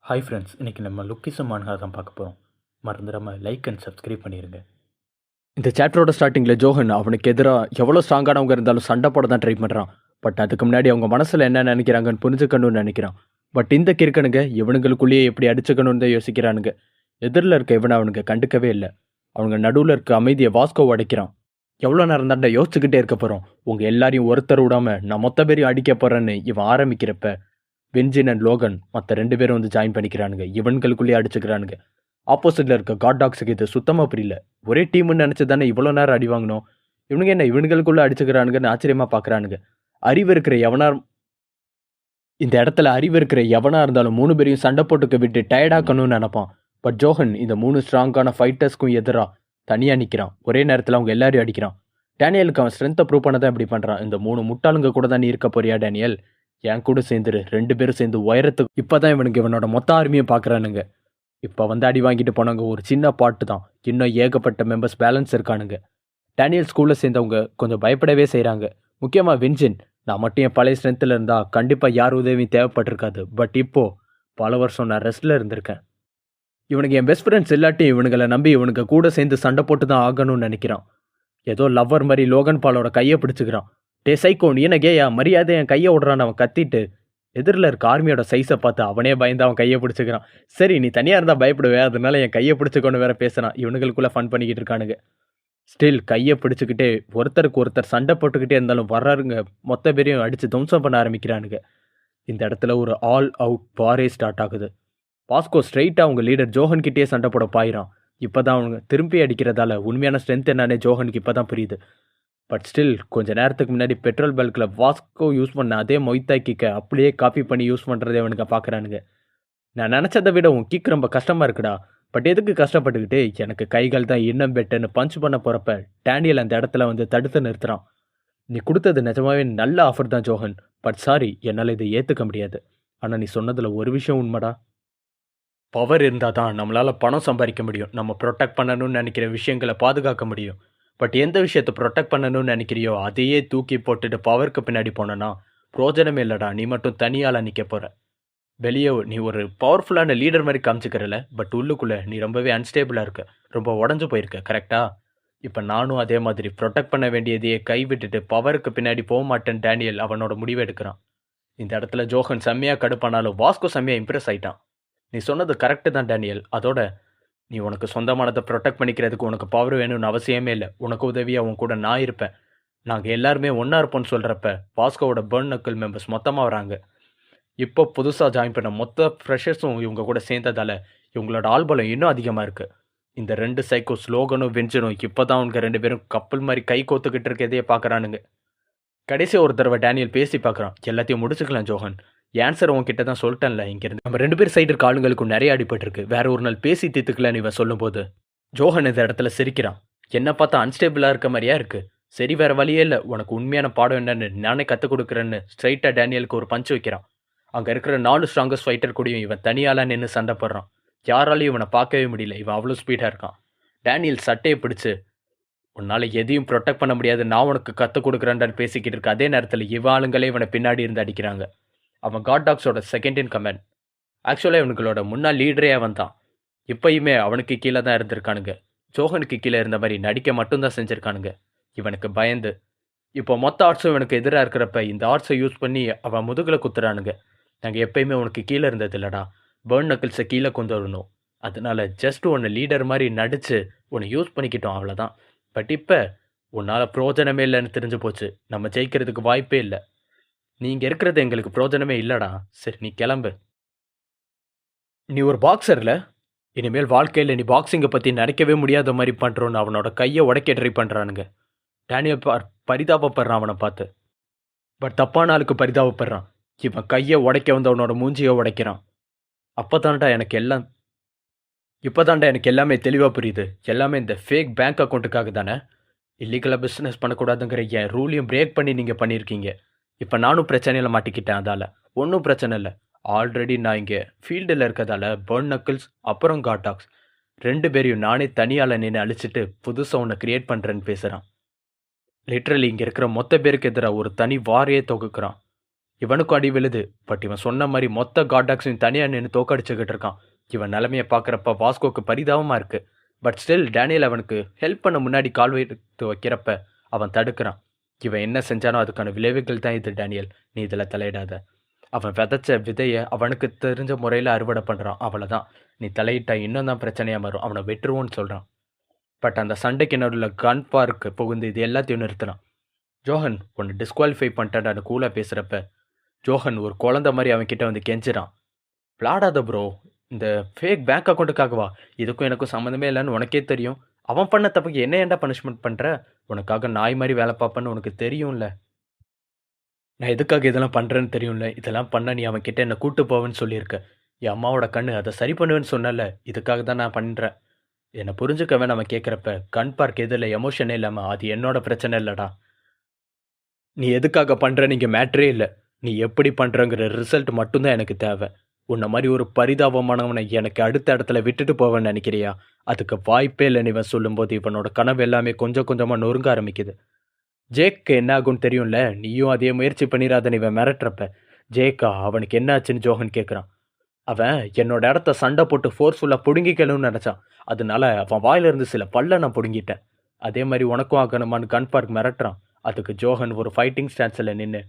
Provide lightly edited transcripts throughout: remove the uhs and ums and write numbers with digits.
Hi friends, இன்றைக்கி நம்ம லுக்கிசம் மான்ஹா தான் பார்க்க போகிறோம். மறந்துடாமல் லைக் அண்ட் சப்ஸ்கிரைப் பண்ணிடுங்க. இந்த சாப்டரோட ஸ்டார்டிங்கில் ஜோஹன் அவனுக்கு எதிராக எவ்வளோ ஸ்ட்ராங்கானவங்க இருந்தாலும் சண்டை போட தான் ட்ரை பண்ணுறான். பட் அதுக்கு முன்னாடி அவங்க மனசில் என்ன நினைக்கிறாங்கன்னு புரிஞ்சுக்கணும்னு நினைக்கிறான். பட் இந்த கிறுக்கனுங்க இவனுங்களுக்குள்ளேயே எப்படி அடிச்சுக்கணும்னு தான் யோசிக்கிறானுங்க. எதிரில் இருக்க இவனை அவனுங்க கண்டுக்கவே இல்லை. அவங்க நடுவில் இருக்க அமைதியை வாஸ்கோ உடைக்கிறான். எவ்வளோ நேரம் தாண்டா யோசிச்சுக்கிட்டே இருக்க போகிறோம், உங்கள் எல்லாரையும் ஒருத்தர் விடாமல் நான் மொத்த பேரையும் அடிக்க போகிறேன்னு இவன் ஆரம்பிக்கிறப்ப வென்ஜின் அண்ட் லோகன் மற்ற 2 பேரும் வந்து ஜாயின் பண்ணிக்கிறானுங்க. இவன்களுக்குள்ளேயே அடிச்சுக்கிறானுங்க. ஆப்போசிட்டில் இருக்க காட் டாக்ஸுக்கு இது சுத்தமாக புரியல. ஒரே டீம்னு நினச்சி தானே இவ்வளோ நேரம் அடி வாங்கணும். இவனுங்க என்ன இவனுங்களுக்குள்ளே அடிச்சுக்கிறானுங்கன்னு ஆச்சரியமாக பார்க்குறானுங்க. அறிவு இருக்கிற எவனா இந்த இடத்துல அறிவு இருக்கிற எவனாக இருந்தாலும் 3 பேரையும் சண்டை போட்டுக்க விட்டு டயர்டாக்கணும்னு நினைப்பான். பட் ஜோஹன் இந்த 3 ஸ்ட்ராங்கான ஃபைட்டர்ஸ்க்கும் எதிராக தனியாக நிற்கிறான். ஒரே நேரத்தில் அவங்க எல்லாரையும் அடிக்கிறான். டேனியலுக்கு அவன் ஸ்ட்ரென்த்தை ப்ரூவ் பண்ண தான் இப்படி பண்ணுறான். இந்த 3 முட்டாளுங்க கூட தான் நீ இருக்க போறியா டேனியல்? என் கூட சேர்ந்துரு. 2 பேரும் சேர்ந்து உயரத்துக்கு. இப்போ தான் இவனுக்கு இவனோட மொத்த ஆர்மியை பார்க்குறானுங்க. இப்போ வந்து அடி வாங்கிட்டு போனவங்க ஒரு சின்ன பாட்டு தான். இன்னும் ஏகப்பட்ட மெம்பர்ஸ் பேலன்ஸ் இருக்கானுங்க. டேனியல் ஸ்கூலில் சேர்ந்தவங்க கொஞ்சம் பயப்படவே செய்கிறாங்க. முக்கியமாக வென்ஜின். நான் மட்டும் என் பழைய ஸ்ட்ரென்த்தில் இருந்தால் கண்டிப்பாக யார் உதவியும் தேவைப்பட்டிருக்காது. பட் இப்போது பல வருஷம் நான் ரெஸ்ட்டில் இருந்திருக்கேன். இவனுக்கு என் பெஸ்ட் ஃப்ரெண்ட்ஸ் இல்லாட்டி இவனுங்களை நம்பி இவனுக்கு கூட சேர்ந்து சண்டை போட்டு தான் ஆகணும்னு நினைக்கிறான். ஏதோ லவ்வர் மாதிரி லோகன் பாலோட கையை பிடிச்சிக்கிறான். டே சைக்கோ, நீ என்ன கேயா? மரியாதை என் கையை விடுறான்னு அவன் கத்திட்டு எதிரில் இருக்க ஆர்மியோட சைஸை பார்த்து அவனே பயந்து அவன் கையை பிடிச்சிக்கிறான். சரி, நீ தனியாக இருந்தால் பயப்படுவே, அதனால என் கையை பிடிச்சிக்கொண்டு வேற பேசுகிறான். இவனுங்களுக்குள்ளே ஃபன் பண்ணிக்கிட்டு இருக்கானுங்க. ஸ்டில் கையை பிடிச்சிக்கிட்டே ஒருத்தருக்கு ஒருத்தர் சண்டை போட்டுக்கிட்டே இருந்தாலும் வர்றாருங்க மொத்த பேரையும் அடித்து துவம்சம் பண்ண ஆரம்பிக்கிறானுங்க. இந்த இடத்துல ஒரு ஆல் அவுட் வாரே ஸ்டார்ட் ஆகுது. வாஸ்கோ ஸ்ட்ரைட்டாக அவங்க லீடர் ஜோஹன் கிட்டே சண்டை போட பாயிறான். இப்போ தான் அவங்க திரும்பி அடிக்கிறதால உண்மையான ஸ்ட்ரென்த் என்னன்னே ஜோஹனுக்கு இப்போ தான் புரியுது. பட் ஸ்டில் கொஞ்ச நேரத்துக்கு முன்னாடி பெட்ரோல் பல்கில் வாஸ்கோ யூஸ் பண்ண அதே மொய்தாய் கிக்கை அப்படியே காப்பி பண்ணி யூஸ் பண்ணுறதே அவனுக்கு பார்க்குறானுங்க. நான் நினச்சதை விட உன் கிக் ரொம்ப கஷ்டமாக இருக்குடா. பட் எதுக்கு கஷ்டப்பட்டுக்கிட்டு, எனக்கு கைகள் தான் இன்னும் பெட்டுன்னு பஞ்ச் பண்ண போகிறப்ப டேனியல் அந்த இடத்துல வந்து தடுத்து நிறுத்துறான். நீ கொடுத்தது நிஜமாவே நல்ல ஆஃபர் தான் ஜோஹன். பட் சாரி, என்னால் இதை ஏற்றுக்க முடியாது. ஆனால் நீ சொன்னதில் ஒரு விஷயம் உண்மைடா. பவர் இருந்தால் தான் நம்மளால் பணம் சம்பாதிக்க முடியும். நம்ம ப்ரொடெக்ட் பண்ணணும்னு நினைக்கிற விஷயங்களை பாதுகாக்க முடியும். பட் எந்த விஷயத்தை ப்ரொடெக்ட் பண்ணணும்னு நினைக்கிறியோ அதையே தூக்கி போட்டுட்டு பவருக்கு பின்னாடி போனோன்னா பிரோஜனமே இல்லைடா. நீ மட்டும் தனியால் நிற்க போகிற. வெளியே நீ ஒரு பவர்ஃபுல்லான லீடர் மாதிரி காமிச்சிக்கிறல, பட் உள்ளுக்குள்ளே நீ ரொம்பவே அன்ஸ்டேபிளாக இருக்க, ரொம்ப உடஞ்சு போயிருக்க. கரெக்டா? இப்போ நானும் அதே மாதிரி ப்ரொடெக்ட் பண்ண வேண்டியதையே கைவிட்டுட்டு பவருக்கு பின்னாடி போக மாட்டேன் டேனியல் அவனோட முடிவை எடுக்கிறான். இந்த இடத்துல ஜோஹன் செம்மையாக கடுப்பானாலும் வாஸ்கோ செம்மையாக இம்ப்ரெஸ் ஆயிட்டான். நீ சொன்னது கரெக்டு தான் டேனியல். அதோட நீ உனக்கு சொந்தமானதை ப்ரொடெக்ட் பண்ணிக்கிறதுக்கு உனக்கு பவர் வேணும்னு அவசியமே இல்லை. உனக்கு உதவியாக உன் கூட நான் இருப்பேன். நாங்கள் எல்லாருமே ஒன்றா இருப்போம்னு சொல்கிறப்ப வாஸ்கோவோட பர்ன் நக்கிள் மெம்பர்ஸ் மொத்தமாக வராங்க. இப்போ புதுசாக ஜாயின் பண்ண மொத்த ஃப்ரெஷர்ஸும் இவங்க கூட சேர்ந்ததால் இவங்களோட ஆள்பலம் இன்னும் அதிகமாக இருக்குது. இந்த 2 சைக்கோஸ் லோகனும் வெஞ்சனும் இப்போ தான் அவங்க 2 பேரும் கப்பல் மாதிரி கை கோத்துக்கிட்டு இருக்கதையே பார்க்குறானுங்க. கடைசியாக ஒரு தடவை டேனியல் பேசி பார்க்குறான். எல்லாத்தையும் முடிச்சுக்கலாம் ஜோஹன். ஆன்சர் உன்கிட்ட தான் சொல்லிட்டேன்ல. இங்கேருந்து நம்ம 2 பேர் சைடு இருக்க ஆளுங்களுக்கும் நிறைய அடிபட்டிருக்கு. வேற ஒரு நாள் பேசி தீர்த்துக்கலான்னு இவன் சொல்லும்போது ஜோஹன் இந்த இடத்துல சிரிக்கிறான். என்ன பார்த்தா அன்ஸ்டேபிளாக இருக்க மாதிரியா இருக்கு. சரி, வேற வழியே இல்லை. உனக்கு உண்மையான பாடம் என்னன்னு நானே கற்றுக் கொடுக்குறேன்னு ஸ்ட்ரைட்டாக டேனியலுக்கு ஒரு பஞ்சு வைக்கிறான். அங்கே இருக்கிற 4 ஸ்ட்ராங்கஸ்ட் ஃபைட்டர் கூடயும் இவன் தனியாலாம் நின்று சண்டை போடுறான். யாராலையும் இவனை பார்க்கவே முடியல. இவன் அவ்வளோ ஸ்பீடாக இருக்கான். டேனியல் சட்டையை பிடிச்சு உன்னால் எதையும் ப்ரொடெக்ட் பண்ண முடியாது, நான் உனக்கு கற்றுக் கொடுக்குறேன்டான்னு பேசிக்கிட்டு இருக்க அதே நேரத்தில் இவ ஆளுங்களே இவனை பின்னாடி இருந்து அடிக்கிறாங்க. அவன் காட் டாக்ஸோட செகண்ட் இன் கமெண்ட். ஆக்சுவலாக இவனுங்களோட முன்னாள் லீடரே அவன் தான். இப்போயுமே அவனுக்கு கீழே தான் இருந்திருக்கானுங்க. ஜோஹனுக்கு கீழே இருந்த மாதிரி நடிக்க மட்டும்தான் செஞ்சுருக்கானுங்க. இவனுக்கு பயந்து இப்போ மொத்த ஆர்ட்ஸும் இவனுக்கு எதிராக இருக்கிறப்ப இந்த ஆர்ட்ஸை யூஸ் பண்ணி அவன் முதுகில் குத்துறானுங்க. நாங்கள் எப்பயுமே உனக்கு கீழே இருந்தது இல்லைடா. பர்ன் நக்கிள்ஸை கீழே கொண்டு வரணும். அதனால ஜஸ்ட் ஒன்று லீடர் மாதிரி நடித்து ஒன்று யூஸ் பண்ணிக்கிட்டோம், அவ்வளோதான். பட் இப்போ உன்னால் பிரோஜனமே இல்லைன்னு தெரிஞ்சு போச்சு. நம்ம ஜெயிக்கிறதுக்கு வாய்ப்பே இல்லை. நீங்கள் இருக்கிறது எங்களுக்கு பிரோஜனமே இல்லைடா. சரி, நீ கிளம்பு. நீ ஒரு பாக்ஸரில் இனிமேல் வாழ்க்கையில் நீ பாக்ஸிங்கை பற்றி நினைக்கவே முடியாத மாதிரி பண்ணுறோன்னு அவனோட கையை உடைக்க ட்ரை பண்ணுறானுங்க. டேனியல் பரிதாபப்படுறான் அவனை பார்த்து. பட் தப்பான ஆளுக்கு பரிதாபப்படுறான். இவன் கையை உடைக்க வந்து அவனோட மூஞ்சியை உடைக்கிறான். இப்போ தான்டா எனக்கு எல்லாமே தெளிவாக புரியுது. எல்லாமே இந்த ஃபேக் பேங்க் அக்கௌண்ட்டுக்காக தானே. இல்லீகலாக பிஸ்னஸ் பண்ணக்கூடாதுங்கிற என் ரூலையும் பிரேக் பண்ணி நீங்கள் பண்ணியிருக்கீங்க. இப்போ நானும் பிரச்சனையில் மாட்டிக்கிட்டேன். அதால் ஒன்றும் பிரச்சனை இல்லை. ஆல்ரெடி நான் இங்கே ஃபீல்டில் இருக்கிறதால பர்ன் நக்கிள்ஸ் அப்புறம் காட் டாக்ஸ் 2 பேரையும் நானே தனியால் நின்று அழிச்சிட்டு புதுசாக ஒன்று க்ரியேட் பண்ணுறேன்னு பேசுகிறான். லிட்ரலி இங்கே இருக்கிற மொத்த பேருக்கு எதிராக ஒரு தனி வாரையே தொகுக்கிறான். இவனுக்கும் அடி விழுது. பட் இவன் சொன்ன மாதிரி மொத்த காட்டாக்ஸையும் தனியாக நின்று தோக்கடிச்சுக்கிட்டு இருக்கான். இவன் நிலைமையை பார்க்குறப்ப வாஸ்கோக்கு பரிதாபமாக இருக்குது. பட் ஸ்டில் டேனியல் அவனுக்கு ஹெல்ப் பண்ண முன்னாடி கால் வைத்து வைக்கிறப்ப அவன் தடுக்கிறான். இவன் என்ன செஞ்சானோ அதுக்கான விளைவுகள் தான் இது டேனியல், நீ இதில் தலையிடாத. அவன் விதைச்ச விதையை அவனுக்கு தெரிஞ்ச முறையில் அறுவடை பண்ணுறான், அவ்வளோதான். நீ தலையிட்டா இன்னும் தான் பிரச்சனையாக மாறும், அவனை வெட்டுருவோன்னு சொல்கிறான். பட் அந்த சண்டைக்கு நடுவில் கன் பார்க்கு புகுந்து இது எல்லாத்தையும் நிறுத்தினான். ஜோஹன் உன்னை டிஸ்குவாலிஃபை பண்ணிட்டான்னு கூலாக பேசுகிறப்ப ஜோஹன் ஒரு குழந்தை மாதிரி அவன்கிட்ட வந்து கெஞ்சிறான். விளாடாத ப்ரோ, இந்த ஃபேக் பேங்க் அக்கௌண்ட்டுக்காகவா? இதுக்கும் எனக்கும் சம்மந்தமே இல்லைன்னு உனக்கே தெரியும். அவன் பண்ண தப்புக்கு என்ன ஏன்டா பனிஷ்மெண்ட் பண்ணுற? உனக்காக நாய் மாதிரி வேலை பார்ப்பேன்னு உனக்கு தெரியும்ல. நான் எதுக்காக இதெல்லாம் பண்ணுறேன்னு தெரியும்ல. இதெல்லாம் பண்ண நீ அவன்கிட்ட என்னை கூட்டு போவேன்னு சொல்லியிருக்க. என் அம்மாவோட கண்ணு அதை சரி பண்ணுவேன்னு சொன்னல, இதுக்காக தான் நான் பண்ணுறேன். என்னை புரிஞ்சுக்கவே நம்ம கேட்குறப்ப கண் பார்க்க எதில் எமோஷனே இல்லாமல் அது என்னோட பிரச்சனை இல்லைடா. நீ எதுக்காக பண்ணுற நீங்கள் மேட்ரே இல்லை. நீ எப்படி பண்ணுறங்கிற ரிசல்ட் மட்டும்தான் எனக்கு தேவை. உன்னை மாதிரி ஒரு பரிதாபமானவனை எனக்கு அடுத்த இடத்துல விட்டுட்டு போவேன்னு நினைக்கிறியா? அதுக்கு வாய்ப்பே இல்லைன்னு இவன் சொல்லும்போது இவனோட கனவு எல்லாமே கொஞ்சம் கொஞ்சமாக நொறுங்க ஆரம்பிக்குது. ஜேக்கு என்ன ஆகும்னு தெரியும்ல, நீயும் அதே முயற்சி பண்ணிடாதன்னு இவன் மிரட்டுறப்ப ஜேக்கா அவனுக்கு என்ன ஆச்சுன்னு ஜோஹன் கேட்குறான். அவன் என்னோட இடத்த சண்டை போட்டு ஃபோர்ஸ்ஃபுல்லாக பிடுங்கிக்கணும்னு நினச்சான். அதனால அவன் வாயிலிருந்து சில பல்ல நான் பிடுங்கிட்டேன். அதே மாதிரி உனக்கும் ஆகணுமான்னு கன் பார்க் மிரட்டுறான். அதுக்கு ஜோஹன் ஒரு ஃபைட்டிங் ஸ்டான்ஸில் நின்று,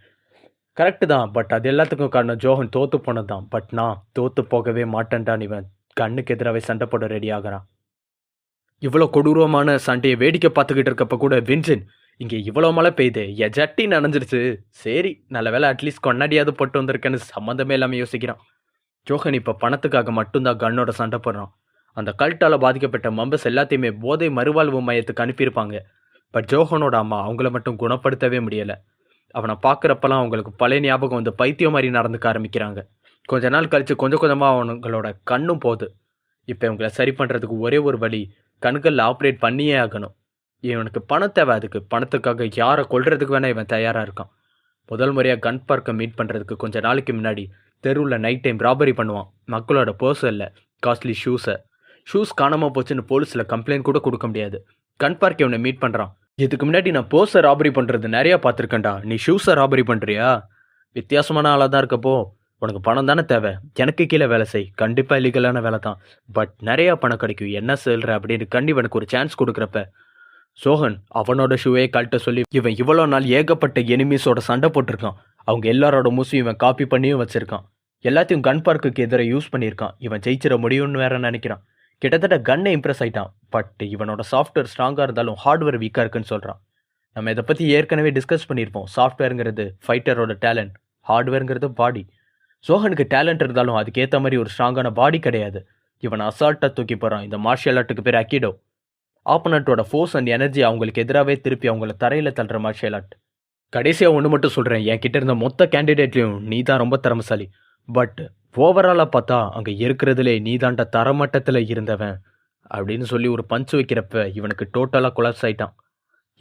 கரெக்டு தான், பட் அது எல்லாத்துக்கும் காரணம் ஜோஹன் தோற்று போனது தான். பட் நான் தோற்று போகவே மாட்டேன்டான் இவன் கண்ணுக்கு எதிராகவே சண்டை போட ரெடி ஆகிறான். இவ்வளோ கொடூரமான சண்டையை வேடிக்கை பார்த்துக்கிட்டு இருக்கப்ப கூட வின்சென்ட், இங்கே இவ்வளோ மழை பெய்யுது, என் ஜட்டி நனைஞ்சிருச்சு, சரி நல்ல வேலை அட்லீஸ்ட் கொண்டாடியாவது போட்டு வந்திருக்கேன்னு சம்மந்தமே இல்லாமல் யோசிக்கிறான். ஜோஹன் இப்போ பணத்துக்காக மட்டும்தான் கன்னோட சண்டை போடுறான். அந்த கல்ட்டால் பாதிக்கப்பட்ட மெம்பர்ஸ் எல்லாத்தையுமே போதை மறுவாழ்வு மையத்துக்கு அனுப்பியிருப்பாங்க. பட் ஜோஹனோட அம்மா அவங்கள மட்டும் குணப்படுத்தவே முடியலை. அவனை பார்க்குறப்பெல்லாம் அவங்களுக்கு பழைய ஞாபகம் வந்து பைத்தியம் மாதிரி நடந்துக்க ஆரம்பிக்கிறாங்க. கொஞ்ச நாள் கழித்து கொஞ்சம் கொஞ்சமாக அவங்களோட கண்ணும் போகுது. இப்போ இவங்களை சரி பண்ணுறதுக்கு ஒரே ஒரு வழி, கண்களில் ஆப்ரேட் பண்ணியே ஆகணும். இவனுக்கு பணம் தேவை. அதுக்கு பணத்துக்காக யாரை கொல்றதுக்கு வேணால் இவன் தயாராக இருக்கான். முதல் முறையாக கன் பார்க்கை மீட் பண்ணுறதுக்கு கொஞ்சம் நாளைக்கு முன்னாடி தெருவில் நைட் டைம் ராபரி பண்ணுவான். மக்களோட பர்ஸ் இல்லை, காஸ்ட்லி ஷூஸ் காணாமல் போச்சுன்னு போலீஸில் கம்ப்ளைண்ட் கூட கொடுக்க முடியாது. கன் பார்க் இவனை மீட் பண்ணுறான். இதுக்கு முன்னாடி நான் பர்ஸை ராபரி பண்ணுறது நிறையா பார்த்துருக்கேன்டா, நீ ஷூஸை ராபரி பண்ணுறியா? வித்தியாசமான ஆளாக தான் இருக்கப்போ உனக்கு பணம் தானே தேவை, எனக்கு கீழே வேலை செய், கண்டிப்பாக இல்லீகலான வேலை தான், பட் நிறையா பணம் கிடைக்கும், என்ன சொல்கிற அப்படின்னு இவனுக்கு ஒரு சான்ஸ் கொடுக்குறப்ப சோஹன் அவனோட ஷூவே கழட்ட சொல்லி இவன் இவ்வளோ நாள் ஏகப்பட்ட எனிமீஸோட சண்டை போட்டிருக்கான். அவங்க எல்லாரோட மூஸையும் இவன் காப்பி பண்ணியும் வச்சுருக்கான். எல்லாத்தையும் கன் பார்க்குக்கு எதிராக யூஸ் பண்ணியிருக்கான். இவன் ஜெயிச்சிட முடியும்னு வேற நினைக்கிறான். கிட்டத்தட்ட கன்னை இம்ப்ரெஸ் ஆகிட்டான். பட் இவனோட சாஃப்ட்வேர் ஸ்ட்ராங்காக இருந்தாலும் ஹார்ட்வேர் வீக்காக இருக்குன்னு சொல்கிறான். நம்ம இதை பற்றி ஏற்கனவே டிஸ்கஸ் பண்ணியிருப்போம். சாஃப்ட்வேருங்கிறது ஃபைட்டரோட டேலண்ட், ஹார்ட்வேருங்கிறது பாடி. சோஹனுக்கு டேலண்ட் இருந்தாலும் அதுக்கேற்ற மாதிரி ஒரு ஸ்ட்ராங்கான பாடி கிடையாது. இவன் அசால்ட்டாக தூக்கி போகிறான். இந்த மார்ஷியல் ஆர்ட்டுக்கு பேர் அக்கிடோ. ஆப்பனண்ட்டோட ஃபோர்ஸ் அண்ட் எனர்ஜி அவங்களுக்கு எதிராகவே திருப்பி அவங்கள தரையில் தள்ளுற மார்ஷியல் ஆர்ட். கடைசியாக ஒன்று மட்டும் சொல்கிறேன், என் கிட்ட இருந்த மொத்த கேண்டிடேட்லையும் நீ தான் ரொம்ப திறமசாலி. பட் ஓவராலாக பார்த்தா அங்கே இருக்கிறதுலே நீ தாண்ட தரமட்டத்தில் இருந்தவன் அப்படின்னு சொல்லி ஒரு பஞ்சு வைக்கிறப்ப இவனுக்கு டோட்டலாக கொலாப்ஸ் ஆகிட்டான்.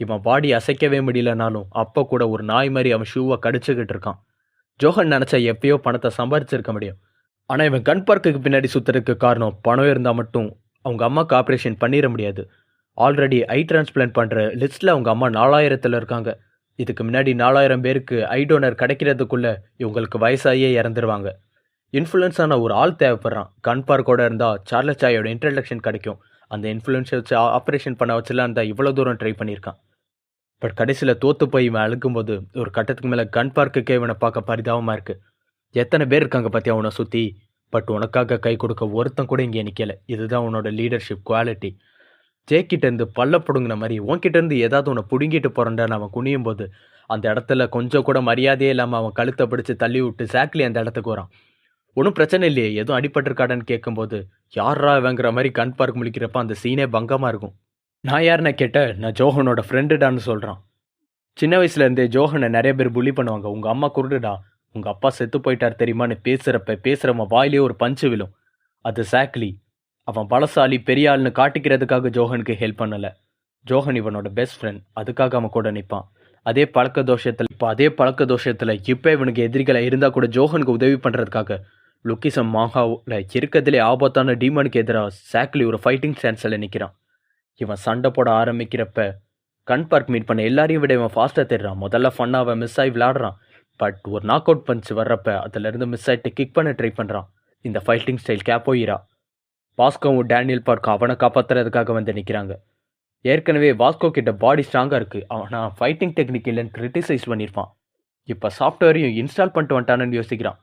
இவன் பாடி அசைக்கவே முடியலனாலும் அப்போ கூட ஒரு நாய் மாதிரி அவன் ஷூவை கடிச்சுக்கிட்டு இருக்கான். ஜோஹன் நினச்சா எப்பயோ பணத்தை சம்பாரிச்சிருக்க முடியும். ஆனால் இவன் கன் பார்க்குக்கு பின்னாடி சுற்றுறதுக்கு காரணம் பணம் இருந்தால் மட்டும் அவங்க அம்மாவுக்கு ஆப்ரேஷன் பண்ணிட முடியாது. ஆல்ரெடி ஐ டிரான்ஸ்பிளான்ட் பண்ணுற லிஸ்ட்டில் அவங்க அம்மா 4000 இருக்காங்க. இதுக்கு முன்னாடி 4000 பேருக்கு ஐ டோனர் கிடைக்கிறதுக்குள்ளே இவங்களுக்கு வயசாகியே இறந்துருவாங்க. இன்ஃப்ளூயன்ஸான ஒரு ஆள் தேவைப்படுறான். கன் பார்க்கோட இருந்தால் சார்லஸ் சாயோட இன்ட்ரடக்ஷன் கிடைக்கும். அந்த இன்ஃப்ளூயன்ஸை வச்சு ஆப்ரேஷன் பண்ண வச்சுலாம் இருந்தால் இவ்வளோ தூரம் ட்ரை பண்ணியிருக்கான். பட் கடைசியில் தோற்று போய் இவன் அழுக்கும்போது ஒரு கட்டத்துக்கு மேலே கன் பார்க்குக்கே இவனை பார்க்க பரிதாபமாக இருக்குது. எத்தனை பேர் இருக்காங்க பார்த்தியா அவனை சுற்றி, பட் உனக்காக கை கொடுக்க ஒருத்தன் கூட இங்கே நிற்கலை. இதுதான் உன்னோட லீடர்ஷிப் குவாலிட்டி. ஜேக்கிட்டேருந்து பல்ல பிடுங்கின மாதிரி உன்கிட்டேருந்து ஏதாவது உன்னை பிடுங்கிட்டு போகிறேன்டான்னு அவன் குனியும் போது அந்த இடத்துல கொஞ்சம் கூட மரியாதையே இல்லாமல் அவன் கழுத்தை பிடிச்சி தள்ளி விட்டு சாக்லி அந்த இடத்துக்கு வரான். ஒன்றும் பிரச்சனை இல்லையே, எதுவும் அடிபட்டிருக்காடான்னு கேட்கும்போது யாரா வேங்கிற மாதிரி கன் பார்க் முழிக்கிறப்ப அந்த சீனே பங்கமாக இருக்கும். நான் யாருன்னா கேட்ட, நான் ஜோஹனோட ஃப்ரெண்டுடான்னு சொல்கிறான். சின்ன வயசுலேருந்தே ஜோஹனை நிறைய பேர் புள்ளி பண்ணுவாங்க. உங்கள் அம்மா குருடுடா, உங்கள் அப்பா செத்து போயிட்டார் தெரியுமான்னு பேசுகிறவன் வாயிலே ஒரு பஞ்சு விழும். அது சாக்லி. அவன் பலசாலி பெரிய ஆள்னு காட்டிக்கிறதுக்காக ஜோஹனுக்கு ஹெல்ப் பண்ணலை. ஜோஹன் இவனோட பெஸ்ட் ஃப்ரெண்ட், அதுக்காக அவன் கூட நிற்பான். அதே பழக்க தோஷத்தில் இப்போ இவனுக்கு எதிரிகளை இருந்தால் கூட ஜோஹனுக்கு உதவி பண்ணுறதுக்காக லுக்கிசம் மாங்காவில் இருக்கிறதுலே ஆபத்தான டீமனுக்கு எதிராக சாக்லி ஒரு ஃபைட்டிங் ஸ்டான்ஸில் நிற்கிறான். இவன் சண்டை போட ஆரம்பிக்கிறப்ப கன் பார்க் மீட் பண்ண எல்லாரையும் விட இவன் ஃபாஸ்ட்டாக தேடுறான். முதல்ல ஃபன்னாக அவன் மிஸ் ஆகி விளாடுறான். பட் ஒரு நாக் அவுட் பஞ்ச் வர்றப்ப அதிலிருந்து மிஸ் ஆகிட்டு கிக் பண்ண ட்ரை பண்ணுறான். இந்த ஃபைட்டிங் ஸ்டைல் கேப்போயிரா. வாஸ்கோவும் டேனியல் பார்க்கும் அவனை காப்பாற்றுறதுக்காக வந்து நிற்கிறாங்க. ஏற்கனவே வாஸ்கோ கிட்ட பாடி ஸ்ட்ராங்காக இருக்குது, ஆனால் ஃபைட்டிங் டெக்னிக் இல்லைன்னு கிரிட்டிசைஸ் பண்ணியிருப்பான். இப்போ சாஃப்ட்வேரையும் இன்ஸ்டால் பண்ணிட்டு வந்துட்டானு யோசிக்கிறான்.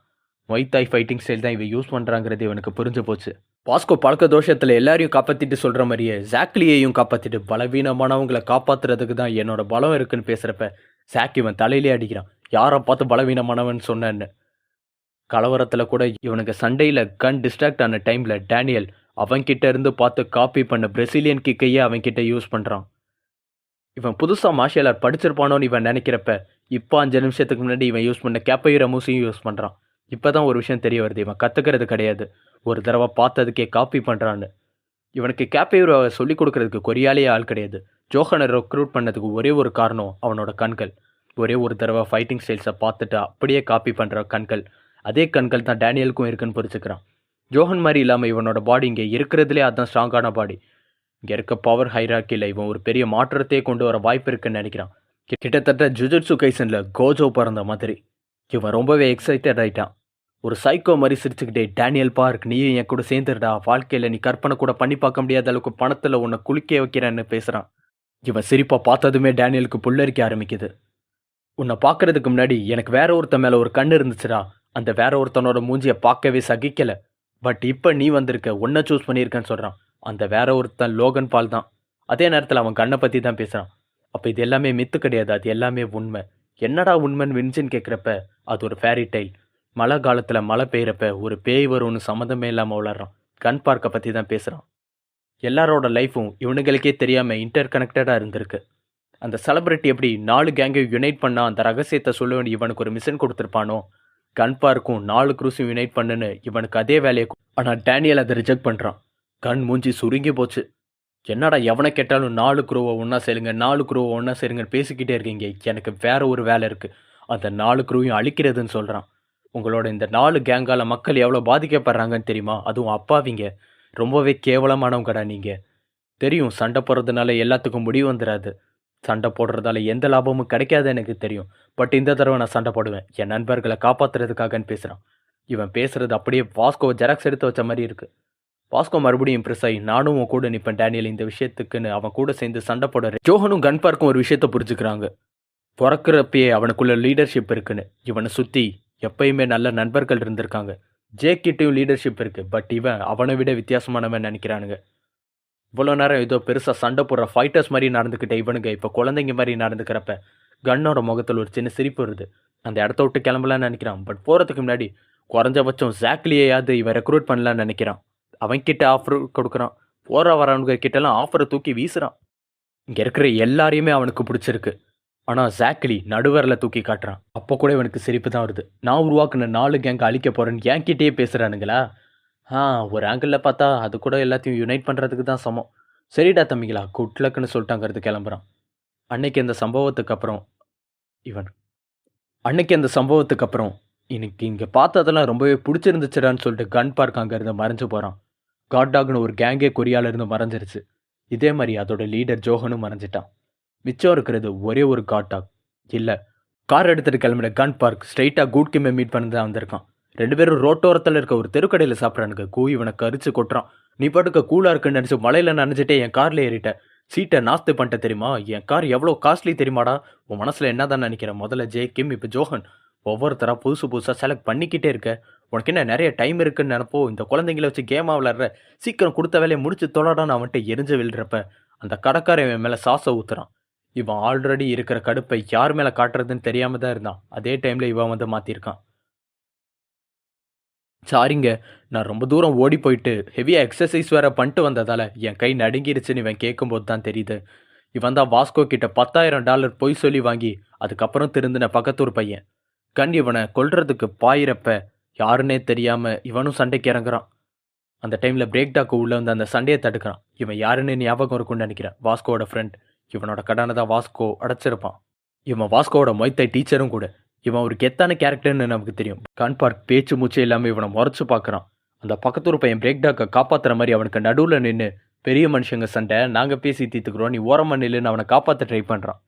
மொய்தாய் ஃபைட்டிங் ஸ்டைல் தான் இவன் யூஸ் பண்ணுறாங்கிறது இவனுக்கு புரிஞ்சு போச்சு. வாஸ்கோ பழக்க தோஷத்தில் எல்லாரையும் காப்பாற்றிட்டு சொல்கிற மாதிரியே ஜாக்லியையும் காப்பாற்றிட்டு பலவீனமானவங்களை காப்பாற்றுறதுக்கு தான் என்னோட பலம் இருக்குன்னு பேசுகிறப்ப ஜாக் இவன் தலையிலே அடிக்கிறான். யாரை பார்த்து பலவீனமானவன் சொன்னேன்னு. கலவரத்தில் கூட இவனுக்கு சண்டையில் கன் டிஸ்ட்ராக்ட் ஆன டைமில் டேனியல் அவன்கிட்ட இருந்து பார்த்து காப்பி பண்ண பிரசிலியன் கிக்கையே அவன்கிட்ட யூஸ் பண்ணுறான். இவன் புதுசாக மார்ஷியல் ஆர்ட் படிச்சிருப்பானோன்னு இவன் நினைக்கிறப்ப இப்போ 5 நிமிஷத்துக்கு முன்னாடி இவன் யூஸ் பண்ண கேப்பையுற மூசியும் யூஸ் பண்ணுறான். இப்போ தான் ஒரு விஷயம் தெரிய வருது, இவன் கற்றுக்கிறது கிடையாது, ஒரு தடவை பார்த்ததுக்கே காப்பி பண்ணுறான்னு. இவனுக்கு கேப்பையுற சொல்லிக் கொடுக்கறதுக்கு கொரியாலேயே ஆள் கிடையாது. ஜோஹனை ரெக்ரூட் பண்ணதுக்கு ஒரே ஒரு காரணம் அவனோட கண்கள். ஒரே ஒரு தடவை ஃபைட்டிங் ஸ்டைல்ஸை பார்த்துட்டு அப்படியே காப்பி பண்ணுற கண்கள். அதே கண்கள் தான் டேனியலுக்கும் இருக்குன்னு புரிச்சுக்கிறான். ஜோஹன் மாதிரி இல்லாமல் இவனோட பாடி இங்கே இருக்கிறதுலே அதுதான் ஸ்ட்ராங்கான பாடி. இங்கே இருக்க பவர் ஹைராக்கியில் இவன் ஒரு பெரிய மாற்றத்தையே கொண்டு வர வாய்ப்பு இருக்குன்னு நினைக்கிறான். கிட்டத்தட்ட ஜுஜுட்சு கைசனில் கோஜோ பிறந்த மாதிரி. இவன் ரொம்பவே எக்ஸைட்டட் ஆகிட்டான். ஒரு சைக்கோ மாதிரி சிரிச்சுக்கிட்டே, டேனியல் பார்க் நீயும் என் கூட சேர்ந்துருடா, வாழ்க்கையில் நீ கற்பனை கூட பண்ணி பார்க்க முடியாத அளவுக்கு பணத்தில் உன்னை குளிக்க வைக்கிறேன்னு பேசுகிறான். இவன் சிரிப்பை பார்த்ததுமே டேனியலுக்கு புல்லரிக்க ஆரம்பிக்குது. உன்னை பார்க்கறதுக்கு முன்னாடி எனக்கு வேற ஒருத்தன் மேலே ஒரு கண் இருந்துச்சுடா, அந்த வேற ஒருத்தனோட மூஞ்சியை பார்க்கவே சகிக்கலை. பட் இப்போ நீ வந்திருக்க, ஒன்றை சூஸ் பண்ணியிருக்கேன்னு சொல்கிறான். அந்த வேற ஒருத்தன் லோகன் பால் தான். அதே நேரத்தில் அவன் கண்ணை பற்றி தான் பேசுகிறான். அப்போ இது எல்லாமே மித்து கிடையாது, அது எல்லாமே உண்மை. என்னடா உண்மைன்னு வின்சின்னு கேட்குறப்ப அது ஒரு ஃபேரி டைல். மழை காலத்தில் மழை பெய்கிறப்ப ஒரு பேய் வரும்னு சம்மந்தமே இல்லாமல் விளாட்றான். கன் பார்க்கை பற்றி தான் பேசுகிறான். எல்லாரோட லைஃப்பும் இவனுங்களுக்கே தெரியாமல் இன்டர் கனெக்டடாக இருந்திருக்கு. அந்த செலிபிரிட்டி எப்படி 4 கேங்கை யுனைட் பண்ணால் அந்த ரகசியத்தை சொல்ல வேண்டிய இவனுக்கு ஒரு மிஷன் கொடுத்துருப்பானோ, கன் பார்க்கும் 4 க்ரூஸும் யுனைட் பண்ணுன்னு இவனுக்கு அதே வேலையை. ஆனால் டேனியல் அதை ரிஜெக்ட் பண்ணுறான். கன் மூஞ்சி சுருங்கி போச்சு. என்னடா எவனை கேட்டாலும் 4 க்ரூவை ஒன்றா சேருங்க, 4 க்ரூவை ஒன்றா சேருங்கன்னு பேசிக்கிட்டே இருக்கீங்க, எனக்கு வேற ஒரு வேலை இருக்குது, அந்த 4 க்ரூவையும் அழிக்கிறதுன்னு சொல்கிறான். உங்களோட இந்த 4 கேங்கால் மக்கள் எவ்வளோ பாதிக்கப்படுறாங்கன்னு தெரியுமா? அதுவும் அப்பாவிங்க, ரொம்பவே கேவலமானவங்கடா நீங்கள். தெரியும், சண்டை போடுறதுனால எல்லாத்துக்கும் முடிவு வந்துடாது, சண்டை போடுறதால எந்த லாபமும் கிடைக்காது எனக்கு தெரியும். பட் இந்த தடவை நான் சண்டை போடுவேன், என் நண்பர்களை காப்பாற்றுறதுக்காகன்னு பேசுகிறான். இவன் பேசுகிறது அப்படியே வாஸ்கோவை ஜெராக்ஸ் எடுத்து வச்ச மாதிரி இருக்குது. வாஸ்கோ மறுபடியும் இம்ப்ரெஸ் ஆகி, நானும் உன் கூட நிற்பேன் டேனியல் இந்த விஷயத்துக்குன்னு அவன் கூட சேர்ந்து சண்டை போடுற. ஜோஹனும் கன் பார்க்கும் ஒரு விஷயத்தை புரிஞ்சுக்கிறாங்க. பிறக்கிறப்பயே அவனுக்குள்ள லீடர்ஷிப் இருக்குன்னு. இவனை சுற்றி எப்பயுமே நல்ல நண்பர்கள் இருந்திருக்காங்க. ஜேக்கிட்டையும் லீடர்ஷிப் இருக்குது, பட் இவன் அவனை விட வித்தியாசமானவன் நினைக்கிறானுங்க. இவ்வளோ நேரம் ஏதோ பெருசாக சண்டை போடுற ஃபைட்டர்ஸ் மாதிரி நடந்துக்கிட்ட இவனுங்க இப்போ குழந்தைங்க மாதிரி நடந்துக்கிறப்ப கன்னோட முகத்தில் ஒரு சின்ன சிரிப்பு வருது. அந்த இடத்த விட்டு கிளம்பலான்னு நினைக்கிறான். பட் போகிறதுக்கு முன்னாடி குறைஞ்சபட்சம் ஜாக்லியையாவது இவன் ரெக்ரூட் பண்ணலான்னு நினைக்கிறான். அவன்கிட்ட ஆஃபர் கொடுக்குறான். போகிற வரவனுங்க கிட்டலாம் ஆஃபரை தூக்கி வீசுகிறான். இங்கே இருக்கிற எல்லாரையுமே அவனுக்கு பிடிச்சிருக்கு. ஆனால் ஜாக்லி நடுவரில் தூக்கி காட்டுறான். அப்போ கூட இவனுக்கு சிரிப்பு தான் வருது. நான் உருவாக்குன 4 கேங்க அழிக்க போகிறேன்னு என்கிட்டயே பேசுகிறானுங்களா? ஒரு ஆங்கிளில் பார்த்தா அது கூட எல்லாத்தையும் யுனைட் பண்ணுறதுக்கு தான் சமம். சரிடா தம்பிங்களா, குட் லக்குன்னு சொல்லிட்டாங்கிறது கிளம்புறான். அன்னைக்கு அந்த சம்பவத்துக்கு அப்புறம் இன்னைக்கு இங்கே பார்த்ததெல்லாம் ரொம்பவே பிடிச்சிருந்துச்சுடான்னு சொல்லிட்டு கன் பார்க் அங்கேருந்து மறைஞ்சு போகிறான். காட்டாக்னு ஒரு கேங்கே கொரியாவிலேருந்து மறைஞ்சிருச்சு. இதே மாதிரி அதோட லீடர் ஜோஹனும் மறைஞ்சிட்டான். மிச்சம் இருக்கிறது ஒரே ஒரு காட்டாக். இல்லை, கார் எடுத்துகிட்டு கிளம்பின கன் பார்க் ஸ்ட்ரைட்டாக கூட்கிம்மை மீட் பண்ணி தான் வந்திருக்கான். 2 பேரும் ரோட்டோரத்தில் இருக்க ஒரு தெருக்கடையில் சாப்பிட்றானுங்க. இவனை கரிச்சு கொட்டுறான். நீ பாட்டுக்க கூலாக இருக்குன்னு நினச்சி மலையில் நனைஞ்சிட்டே என் காரில் ஏறிட்டேன், சீட்டை நாஸ்து பண்ணிட்ட தெரியுமா? என் கார் எவ்வளோ காஸ்ட்லி தெரியுமாடா? உன் மனசில் என்ன தான் நினைக்கிறேன்? முதல்ல ஜே கிம், இப்போ ஜோஹன். ஒவ்வொருத்தராக புதுசாக செலக்ட் பண்ணிக்கிட்டே இருக்க. உனக்கு என்ன நிறைய டைம் இருக்குன்னு நினப்போ இந்த குழந்தைங்கள வச்சு கேமாக விளாட்ற, சீக்கிரம் கொடுத்த வேலையை முடிச்சு தொலைடான்னு அவன்கிட்ட எரிஞ்சு விழுறப்ப அந்த கடைக்காரன் இவன் மேலே சாசை ஊற்றுறான். இவன் ஆல்ரெடி இருக்கிற கடுப்பை யார் மேலே காட்டுறதுன்னு தெரியாமல் தான் இருந்தான். அதே டைமில் இவன் வந்து மாற்றிருக்கான். சாரிங்க, நான் ரொம்ப தூரம் ஓடி போயிட்டு ஹெவியாக எக்ஸசைஸ் வேறு பண்ணிட்டு வந்ததால் என் கை நடுங்கிருச்சுன்னு இவன் கேட்கும்போது தான் தெரியுது. இவன் தான் வாஸ்கோ கிட்ட $10,000 பொய் சொல்லி வாங்கி அதுக்கப்புறம் திருந்தின பக்கத்தூர் பையன். கண் இவனை கொல்றதுக்கு பாயிறப்ப யாருன்னே தெரியாமல் இவனும் சண்டைக்கு இறங்குறான். அந்த டைமில் பிரேக் டாக்கு உள்ளே வந்து அந்த சண்டையை தடுக்கிறான். இவன் யாருன்னு ஞாபகம் இருக்குன்னு நினைக்கிறேன். வாஸ்கோவோட ஃப்ரெண்ட். இவனோட கடனை தான் வாஸ்கோ அடைச்சிருப்பான். இவன் வாஸ்கோவோட மொய்த்தை டீச்சரும் கூட. இவன் ஒரு கெத்தான கேரக்டர்னு நமக்கு தெரியும். கன் பார்க் பேச்சு மூச்சே இல்லாமல் இவனை முறைச்சு பார்க்குறான். அந்த பக்கத்தூர் பையன் பிரேக் டாக்கை காப்பாற்றுற மாதிரி அவனுக்கு நடுவில் நின்று, பெரிய மனுஷங்க சண்டை நாங்கள் பேசி தீர்த்துக்கிறோம், நீ ஓரமாக நில்லுன்னு அவனை காப்பாற்ற ட்ரை பண்ணுறான்.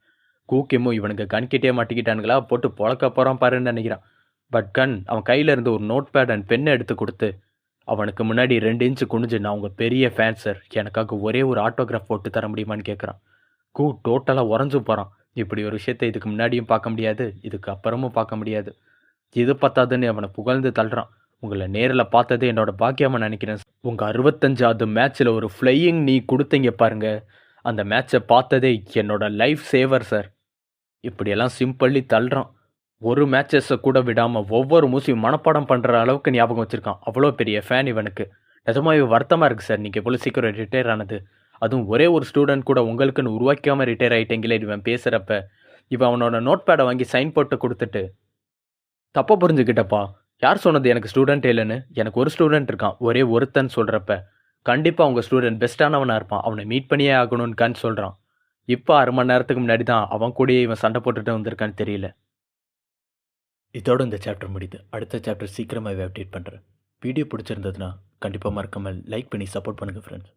கூக்கிமும் இவனுங்க கண்கிட்டே மாட்டிக்கிட்டானுங்களா போட்டு பொழக்க போகிறான் பாருன்னு நினைக்கிறான். பட் கன் அவன் கையில் இருந்து ஒரு நோட் பேட் அண்ட் பெண்ணை எடுத்து கொடுத்து அவனுக்கு முன்னாடி 2 இன்ச்சு குனிஞ்சு, நான் உங்கள் பெரிய ஃபேன் சார், எனக்காக ஒரே ஒரு ஆட்டோகிராஃப் போட்டு தர முடியுமான்னு கேட்குறான். கூ டோட்டலாக உறைஞ்சு போகிறான். இப்படி ஒரு விஷயத்தை இதுக்கு முன்னாடியும் பார்க்க முடியாது, இதுக்கு அப்புறமும் பார்க்க முடியாது. இது பத்தாதுன்னு அவனை புகழ்ந்து தள்ளுறான். உங்களை நேரில் பார்த்ததே என்னோட பாக்கியமாக நினைக்கிறேன். உங்கள் 65வது மேட்ச்சில் ஒரு ஃப்ளையிங் நீ கொடுத்தீங்க பாருங்க, அந்த மேட்சை பார்த்ததே என்னோட லைஃப் சேவர் சார். இப்படியெல்லாம் சிம்பிளி தள்ளுறான். ஒரு மேட்சஸை கூட விடாமல் ஒவ்வொரு மூசியும் மனப்பாடம் பண்ணுற அளவுக்கு ஞாபகம் வச்சுருக்கான். அவ்வளோ பெரிய ஃபேன் இவனுக்கு. நிஜமாவே வருத்தமாக இருக்குது சார் நீங்கள் இவ்வளோ சீக்கிரம் ரிட்டையர் ஆனது. அதுவும் ஒரே ஒரு ஸ்டூடெண்ட் கூட உங்களுக்குன்னு உருவாக்காமல் ரிட்டையர் ஆகிட்டீங்களே இவன் பேசுகிறப்ப. இவன் அவனோட நோட் பேடை வாங்கி சைன் போட்டு கொடுத்துட்டு, தப்பாக புரிஞ்சுக்கிட்டப்பா, யார் சொன்னது எனக்கு ஸ்டூடெண்ட் இல்லைன்னு? எனக்கு ஒரு ஸ்டூடெண்ட் இருக்கான், ஒரே ஒருத்தன் சொல்கிறப்ப கண்டிப்பாக உங்கள் ஸ்டூடெண்ட் பெஸ்ட்டானவனாக இருப்பான், அவனை மீட் பண்ணியே ஆகணும்னு கன் சொல்கிறான். இப்போ 1/2 மணி நேரத்துக்கு முன்னாடி தான் அவன் கூடயே இவன் சண்டை போட்டுட்டு வந்திருக்கான்னு தெரியல. இதோட இந்த சாப்டர் முடியுது. அடுத்த சாப்டர் சீக்கிரமாகவே அப்டேட் பண்ணுறேன். வீடியோ பிடிச்சிருந்ததுன்னா கண்டிப்பாக மறக்காமல் லைக் பண்ணி சப்போர்ட் பண்ணுங்கள் ஃப்ரெண்ட்ஸ்.